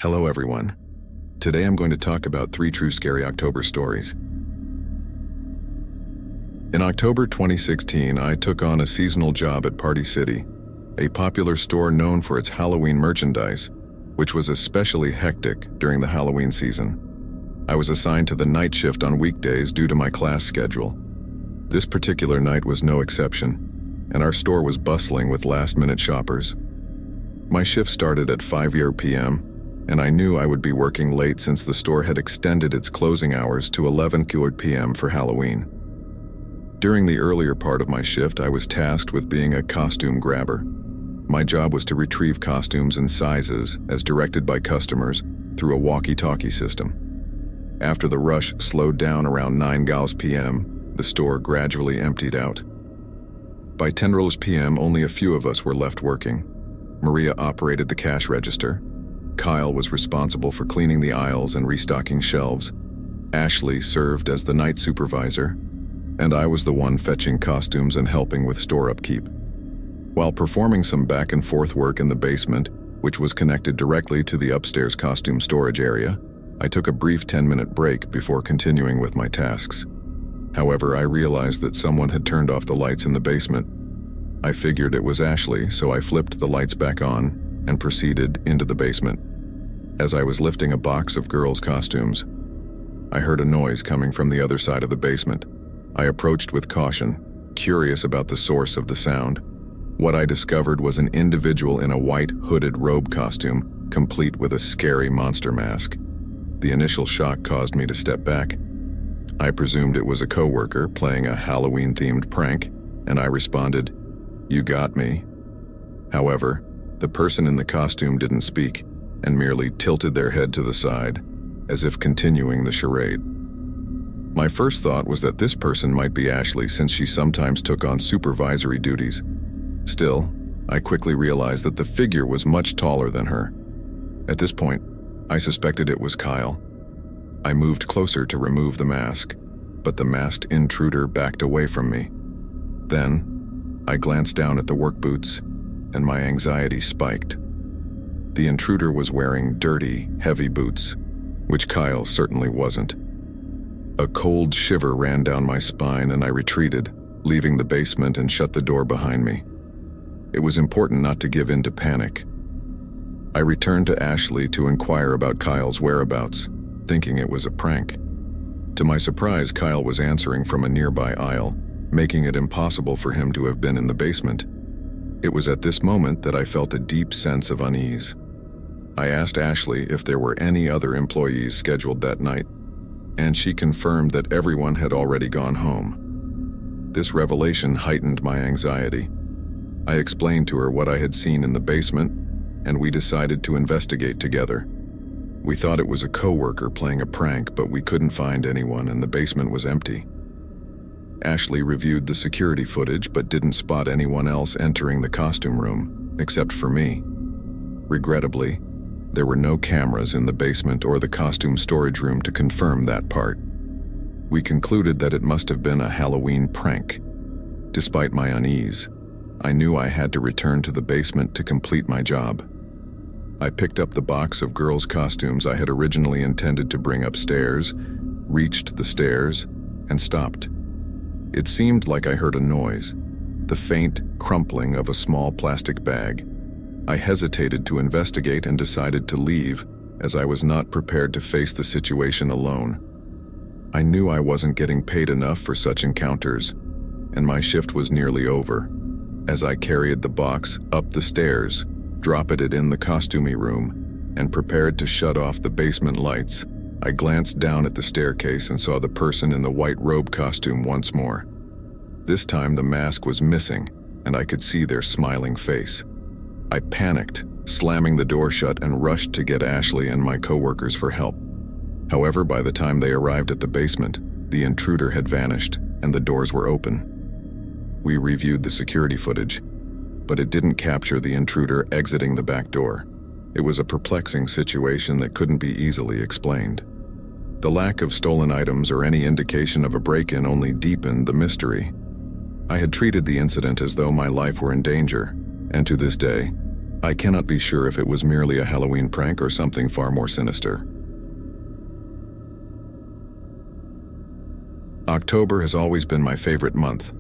Hello everyone. Today I'm going to talk about 3 true scary October stories. In October 2016, I took on a seasonal job at Party City, a popular store known for its Halloween merchandise, which was especially hectic during the Halloween season. I was assigned to the night shift on weekdays due to my class schedule. This particular night was no exception, and our store was bustling with last-minute shoppers. My shift started at 5 p.m., and I knew I would be working late since the store had extended its closing hours to 11 p.m. for Halloween. During the earlier part of my shift, I was tasked with being a costume grabber. My job was to retrieve costumes and sizes as directed by customers through a walkie-talkie system. After the rush slowed down around 9 p.m., the store gradually emptied out. By 10 p.m., only a few of us were left working. Maria operated the cash register. Kyle was responsible for cleaning the aisles and restocking shelves. Ashley served as the night supervisor, and I was the one fetching costumes and helping with store upkeep. While performing some back-and-forth work in the basement, which was connected directly to the upstairs costume storage area, I took a brief 10-minute break before continuing with my tasks. However, I realized that someone had turned off the lights in the basement. I figured it was Ashley, so I flipped the lights back on and proceeded into the basement. As I was lifting a box of girls' costumes, I heard a noise coming from the other side of the basement. I approached with caution, curious about the source of the sound. What I discovered was an individual in a white hooded robe costume, complete with a scary monster mask. The initial shock caused me to step back. I presumed it was a coworker playing a Halloween-themed prank, and I responded, "You got me." However, the person in the costume didn't speak and merely tilted their head to the side, as if continuing the charade. My first thought was that this person might be Ashley since she sometimes took on supervisory duties. Still, I quickly realized that the figure was much taller than her. At this point, I suspected it was Kyle. I moved closer to remove the mask, but the masked intruder backed away from me. Then, I glanced down at the work boots, and my anxiety spiked. The intruder was wearing dirty, heavy boots, which Kyle certainly wasn't. A cold shiver ran down my spine and I retreated, leaving the basement and shut the door behind me. It was important not to give in to panic. I returned to Ashley to inquire about Kyle's whereabouts, thinking it was a prank. To my surprise, Kyle was answering from a nearby aisle, making it impossible for him to have been in the basement. It was at this moment that I felt a deep sense of unease. I asked Ashley if there were any other employees scheduled that night, and she confirmed that everyone had already gone home. This revelation heightened my anxiety. I explained to her what I had seen in the basement, and we decided to investigate together. We thought it was a coworker playing a prank, but we couldn't find anyone and the basement was empty. Ashley reviewed the security footage but didn't spot anyone else entering the costume room, except for me. Regrettably, there were no cameras in the basement or the costume storage room to confirm that part. We concluded that it must have been a Halloween prank. Despite my unease, I knew I had to return to the basement to complete my job. I picked up the box of girls' costumes I had originally intended to bring upstairs, reached the stairs, and stopped. It seemed like I heard a noise, the faint crumpling of a small plastic bag. I hesitated to investigate and decided to leave, as I was not prepared to face the situation alone. I knew I wasn't getting paid enough for such encounters, and my shift was nearly over. As I carried the box up the stairs, dropped it in the costumey room, and prepared to shut off the basement lights, I glanced down at the staircase and saw the person in the white robe costume once more. This time the mask was missing, and I could see their smiling face. I panicked, slamming the door shut and rushed to get Ashley and my coworkers for help. However, by the time they arrived at the basement, the intruder had vanished and the doors were open. We reviewed the security footage, but it didn't capture the intruder exiting the back door. It was a perplexing situation that couldn't be easily explained. The lack of stolen items or any indication of a break-in only deepened the mystery. I had treated the incident as though my life were in danger, and to this day, I cannot be sure if it was merely a Halloween prank or something far more sinister. October has always been my favorite month.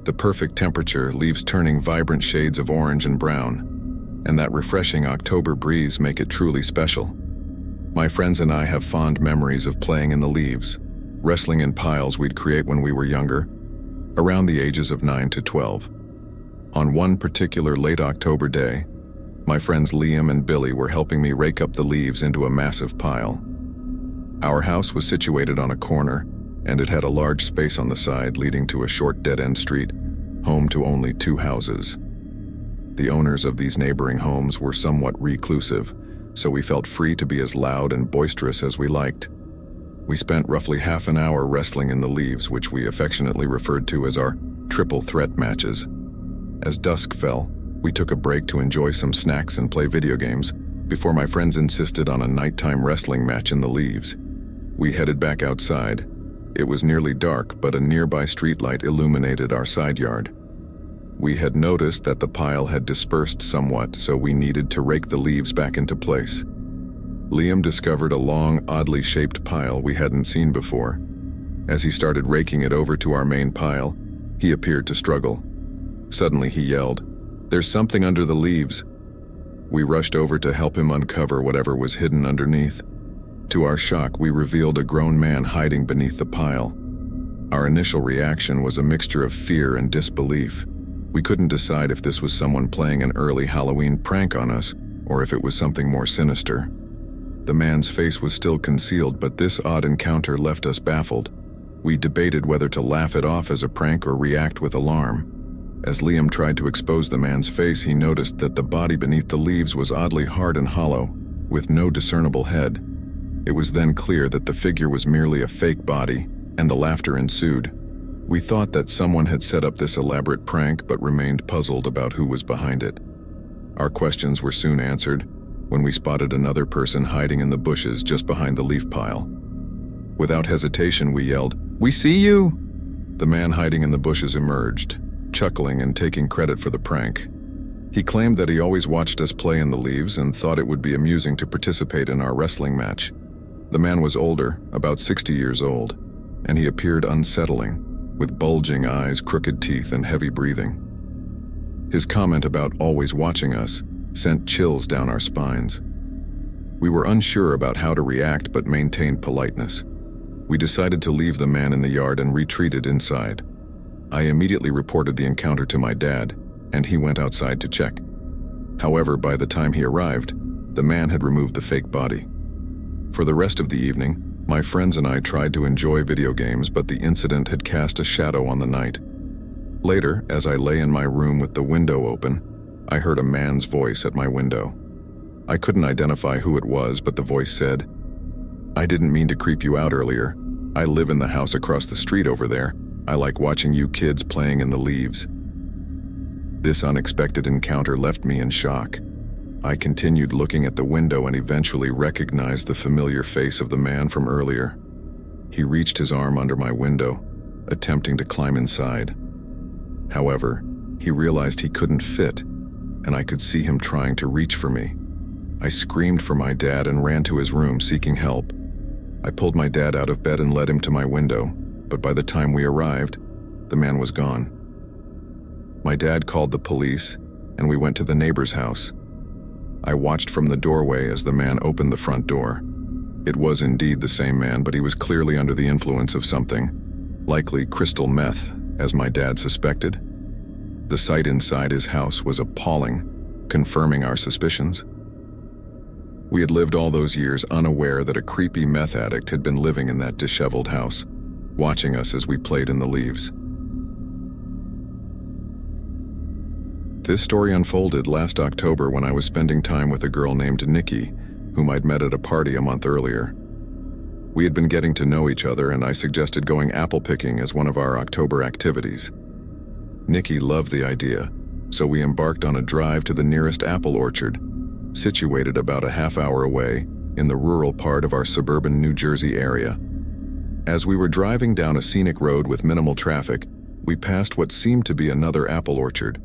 The perfect temperature, leaves turning vibrant shades of orange and brown, and that refreshing October breeze make it truly special. My friends and I have fond memories of playing in the leaves, wrestling in piles we'd create when we were younger, around the ages of 9 to 12. On one particular late October day, my friends Liam and Billy were helping me rake up the leaves into a massive pile. Our house was situated on a corner, and it had a large space on the side leading to a short dead-end street, home to only 2 houses. The owners of these neighboring homes were somewhat reclusive, so we felt free to be as loud and boisterous as we liked. We spent roughly half an hour wrestling in the leaves, which we affectionately referred to as our triple threat matches. As dusk fell, we took a break to enjoy some snacks and play video games before my friends insisted on a nighttime wrestling match in the leaves. We headed back outside. It was nearly dark, but a nearby streetlight illuminated our side yard. We had noticed that the pile had dispersed somewhat, so we needed to rake the leaves back into place. Liam discovered a long, oddly shaped pile we hadn't seen before. As he started raking it over to our main pile, he appeared to struggle. Suddenly he yelled, "There's something under the leaves." We rushed over to help him uncover whatever was hidden underneath. To our shock, we revealed a grown man hiding beneath the pile. Our initial reaction was a mixture of fear and disbelief. We couldn't decide if this was someone playing an early Halloween prank on us, or if it was something more sinister. The man's face was still concealed, but this odd encounter left us baffled. We debated whether to laugh it off as a prank or react with alarm. As Liam tried to expose the man's face, he noticed that the body beneath the leaves was oddly hard and hollow, with no discernible head. It was then clear that the figure was merely a fake body, and the laughter ensued. We thought that someone had set up this elaborate prank, but remained puzzled about who was behind it. Our questions were soon answered when we spotted another person hiding in the bushes just behind the leaf pile. Without hesitation, we yelled, "We see you!" The man hiding in the bushes emerged, chuckling and taking credit for the prank. He claimed that he always watched us play in the leaves and thought it would be amusing to participate in our wrestling match. The man was older, about 60 years old, and he appeared unsettling, with bulging eyes, crooked teeth, and heavy breathing. His comment about always watching us sent chills down our spines. We were unsure about how to react but maintained politeness. We decided to leave the man in the yard and retreated inside. I immediately reported the encounter to my dad, and he went outside to check. However, by the time he arrived, the man had removed the fake body. For the rest of the evening, my friends and I tried to enjoy video games, but the incident had cast a shadow on the night. Later, as I lay in my room with the window open, I heard a man's voice at my window. I couldn't identify who it was, but the voice said, "I didn't mean to creep you out earlier. I live in the house across the street over there. I like watching you kids playing in the leaves." This unexpected encounter left me in shock. I continued looking at the window and eventually recognized the familiar face of the man from earlier. He reached his arm under my window, attempting to climb inside. However, he realized he couldn't fit, and I could see him trying to reach for me. I screamed for my dad and ran to his room seeking help. I pulled my dad out of bed and led him to my window, but by the time we arrived, the man was gone. My dad called the police, and we went to the neighbor's house. I watched from the doorway as the man opened the front door. It was indeed the same man, but he was clearly under the influence of something, likely crystal meth, as my dad suspected. The sight inside his house was appalling, confirming our suspicions. We had lived all those years unaware that a creepy meth addict had been living in that disheveled house, watching us as we played in the leaves. This story unfolded last October when I was spending time with a girl named Nikki, whom I'd met at a party a month earlier. We had been getting to know each other, and I suggested going apple picking as one of our October activities. Nikki loved the idea, so we embarked on a drive to the nearest apple orchard, situated about a half-hour away in the rural part of our suburban New Jersey area. As we were driving down a scenic road with minimal traffic, we passed what seemed to be another apple orchard.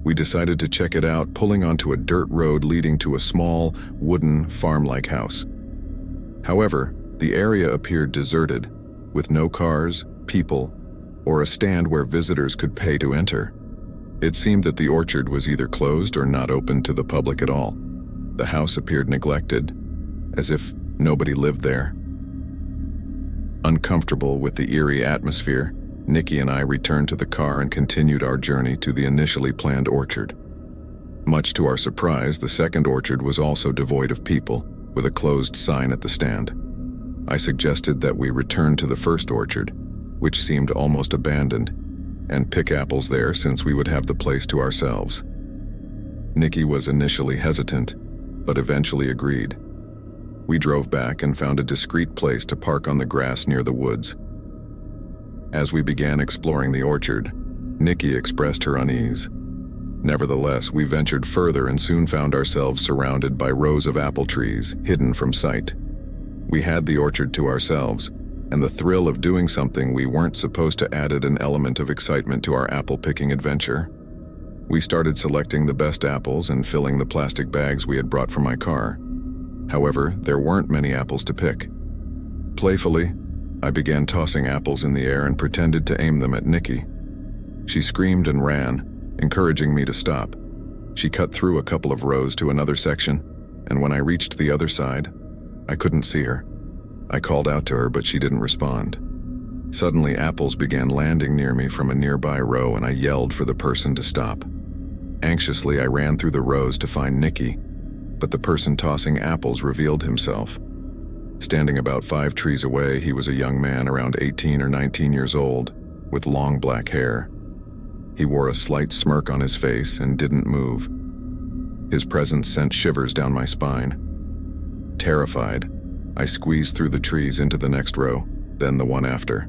We decided to check it out, pulling onto a dirt road leading to a small, wooden, farm-like house. However, the area appeared deserted, with no cars, people, or a stand where visitors could pay to enter. It seemed that the orchard was either closed or not open to the public at all. The house appeared neglected, as if nobody lived there. Uncomfortable with the eerie atmosphere, Nikki and I returned to the car and continued our journey to the initially planned orchard. Much to our surprise, the second orchard was also devoid of people, with a closed sign at the stand. I suggested that we return to the first orchard, which seemed almost abandoned, and pick apples there since we would have the place to ourselves. Nikki was initially hesitant, but eventually agreed. We drove back and found a discreet place to park on the grass near the woods. As we began exploring the orchard, Nikki expressed her unease. Nevertheless, we ventured further and soon found ourselves surrounded by rows of apple trees, hidden from sight. We had the orchard to ourselves, and the thrill of doing something we weren't supposed to added an element of excitement to our apple-picking adventure. We started selecting the best apples and filling the plastic bags we had brought from my car. However, there weren't many apples to pick. Playfully, I began tossing apples in the air and pretended to aim them at Nikki. She screamed and ran, encouraging me to stop. She cut through a couple of rows to another section, and when I reached the other side, I couldn't see her. I called out to her, but she didn't respond. Suddenly, apples began landing near me from a nearby row, and I yelled for the person to stop. Anxiously, I ran through the rows to find Nikki, but the person tossing apples revealed himself. Standing about 5 trees away, he was a young man around 18 or 19 years old, with long black hair. He wore a slight smirk on his face and didn't move. His presence sent shivers down my spine. Terrified, I squeezed through the trees into the next row, then the one after.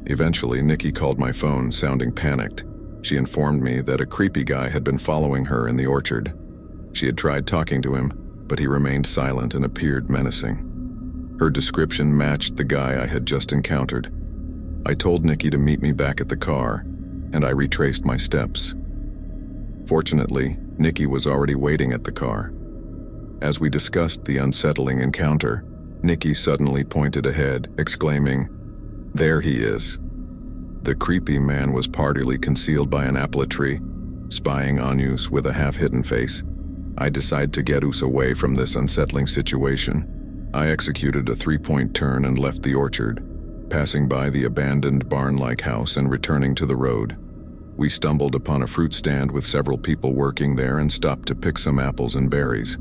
Eventually, Nikki called my phone, sounding panicked. She informed me that a creepy guy had been following her in the orchard. She had tried talking to him, but he remained silent and appeared menacing. Her description matched the guy I had just encountered. I told Nikki to meet me back at the car, and I retraced my steps. Fortunately, Nikki was already waiting at the car. As we discussed the unsettling encounter, Nikki suddenly pointed ahead, exclaiming, "There he is." The creepy man was partly concealed by an apple tree, spying on us with a half-hidden face. I decided to get us away from this unsettling situation. I executed a 3-point turn and left the orchard, passing by the abandoned barn-like house and returning to the road. We stumbled upon a fruit stand with several people working there and stopped to pick some apples and berries.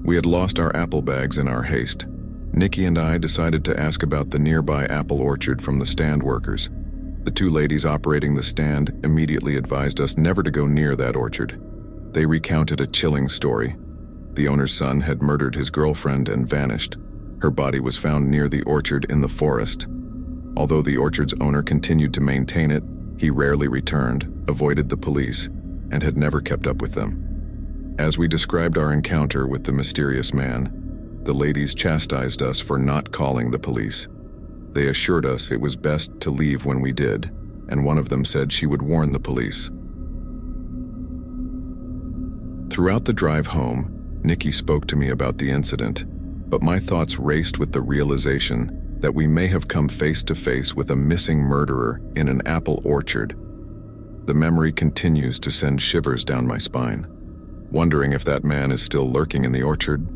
We had lost our apple bags in our haste. Nikki and I decided to ask about the nearby apple orchard from the stand workers. The 2 ladies operating the stand immediately advised us never to go near that orchard. They recounted a chilling story. The owner's son had murdered his girlfriend and vanished. Her body was found near the orchard in the forest. Although the orchard's owner continued to maintain it, he rarely returned, avoided the police, and had never kept up with them. As we described our encounter with the mysterious man, the ladies chastised us for not calling the police. They assured us it was best to leave when we did, and one of them said she would warn the police. Throughout the drive home, Nikki spoke to me about the incident, but my thoughts raced with the realization that we may have come face to face with a missing murderer in an apple orchard. The memory continues to send shivers down my spine. Wondering if that man is still lurking in the orchard,